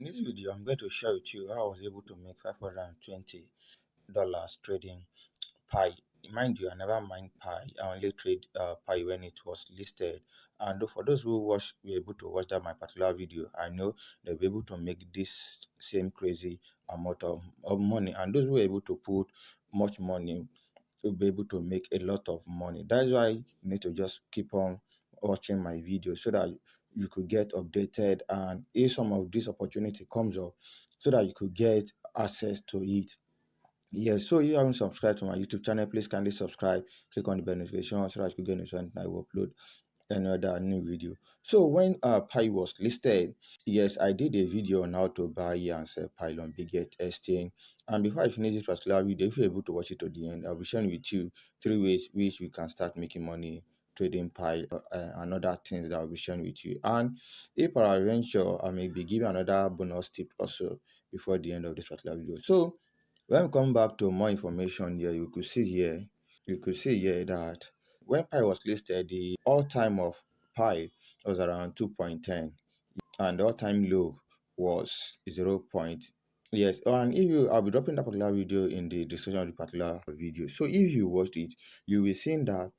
In this video, I'm going to share with you how I was able to make $520 trading Pi. Mind you, I never mined Pi. I only trade Pi when it was listed. And for those who were able to watch that my particular video, I know they'll be able to make this same crazy amount of money. And those who were able to put much money will be able to make a lot of money. That's why you need to just keep on watching my video so that you could get updated, and if some of this opportunity comes up, so that you could get access to it. Yes, so if you haven't subscribed to my YouTube channel, please kindly subscribe, click on the bell notification so that you can get notified when I will upload another new video. So when Pi was listed, yes, I did a video on how to buy and sell Pi on Bitget Exchange. And before I finish this particular video, if you're able to watch it to the end, I'll be sharing with you 3 ways which you can start making money trading Pi and other things that I'll be sharing with you. And if peradventure, I may be giving another bonus tip also before the end of this particular video. So when we come back to more information here, you could see here that when Pi was listed, the all-time of Pi was around 2.10, and the all-time low was 0. Yes, and if you, I'll be dropping that particular video in the description of the particular video. So if you watched it, you will see that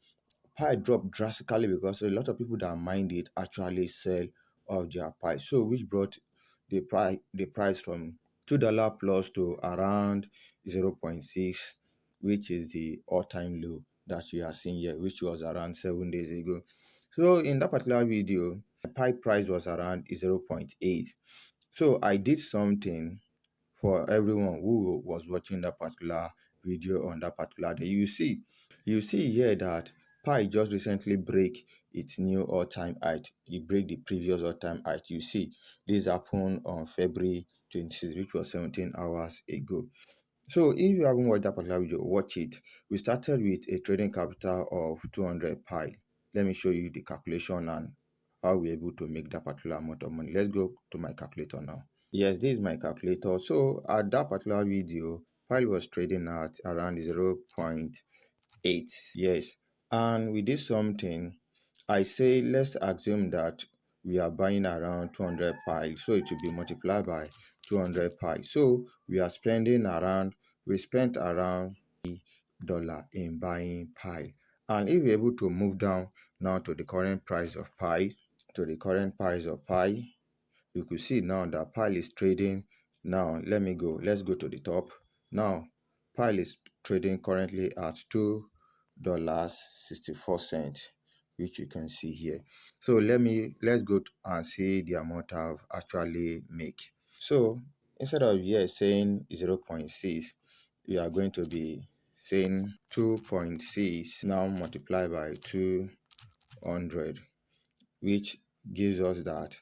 Pi dropped drastically because a lot of people that mined it actually sell off their Pi. So which brought the price from $2 plus to around 0.6, which is the all-time low that you are seeing here, which was around 7 days ago. So in that particular video, the Pi price was around 0.8. So I did something for everyone who was watching that particular video on that particular day. You see here that Pi just recently break its new all-time height. It break the previous all-time height. You see, this happened on February 26th, which was 17 hours ago. So if you haven't watched that particular video, watch it. We started with a trading capital of 200 Pi. Let me show you the calculation and how we're able to make that particular amount of money. Let's go to my calculator now. Yes, this is my calculator. So at that particular video, Pi was trading at around 0.8. Yes, and we did something. I say let's assume that we are buying around 200 Pi, so it will be multiplied by 200 Pi. So we spent around $3 in buying Pi. And if we're able to move down now to the current price of Pi, you could see now that Pi is trading. Now let's go to the top. Now Pi is trading currently at $2.64, which you can see here. So let's go and see the amount I've actually make. So instead of here saying 0.6, we are going to be saying 2.6 now multiplied by 200, which gives us that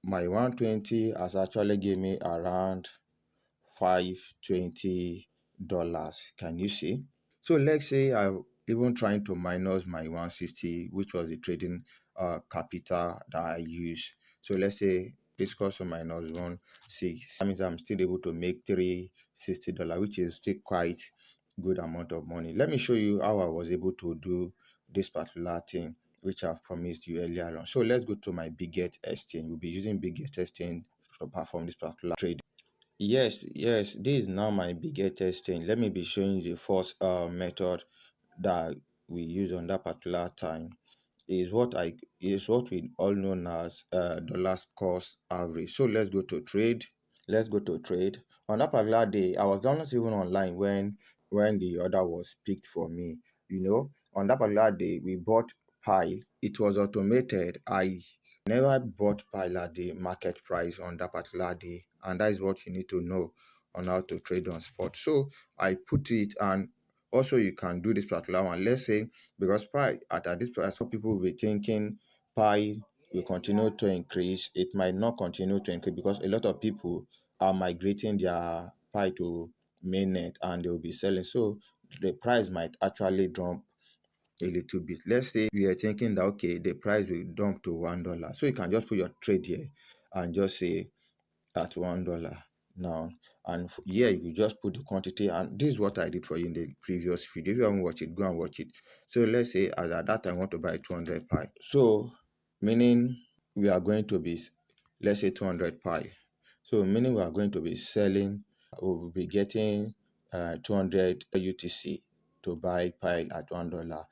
my 120 has actually given me around $520. Can you see? So let's say I even trying to minus my 160, which was the trading capital that I use. So let's say this cost of minus 160. That means I'm still able to make $360, which is still quite good amount of money. Let me show you how I was able to do this particular thing, which I've promised you earlier on. So let's go to my Bitget exchange. We'll be using Bitget exchange to perform this particular trade. Yes, this is now my Bitget exchange. Let me be showing you the first method that we use on that particular time. Is what we all known as dollars cost average. So let's go to trade. On that particular day, I was not even online when the order was picked for me. On that particular day, we bought Pi. It was automated. I never bought Pi at the market price on that particular day, and that is what you need to know on how to trade on spot. So I put it, and also you can do this particular one. Let's say because Pi at this price, so people will be thinking Pi will continue to increase. It might not continue to increase because a lot of people are migrating their Pi to mainnet and they will be selling. So the price might actually drop a little bit. Let's say we are thinking that okay, the price will dump to $1. So you can just put your trade here and just say at $1 now. And here you just put the quantity, and this is what I did for you in the previous video. If you haven't watched it, go and watch it. So let's say as at that time I want to buy 200 Pi. So meaning we are going to be, let's say 200 Pi. So meaning we are going to be selling, we will be getting 200 UTC to buy pi at $1.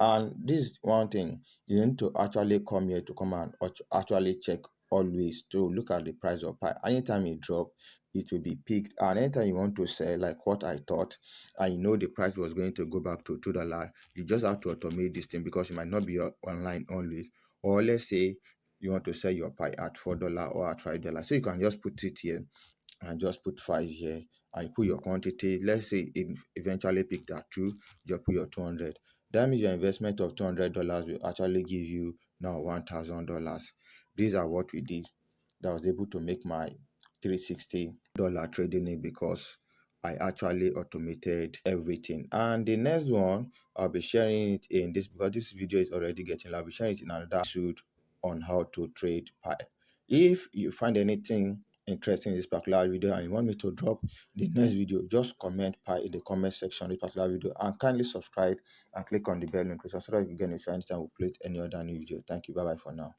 And this is one thing, you need to actually come here to come and actually check always to look at the price of pi. Anytime it drop, it will be peaked. And anytime you want to sell, like what I thought, and you know the price was going to go back to $2, you just have to automate this thing because you might not be online always. Or let's say you want to sell your pi at $4 or at $5. So you can just put it here and just put 5 here and you put your quantity. Let's say it eventually picked at 2, just put your 200. That means your investment of $200 will actually give you now $1,000. These are what we did. That was able to make my $360 trading it because I actually automated everything. And the next one, I'll be sharing it in this because this video is already getting. I'll be sharing it in another episode on how to trade pi. If you find anything interesting in this particular video and you want me to drop the next video, just comment pi in the comment section of this particular video and kindly subscribe and click on the bell notification so that you can get notified anytime we upload any other new video. Thank you. Bye bye for now.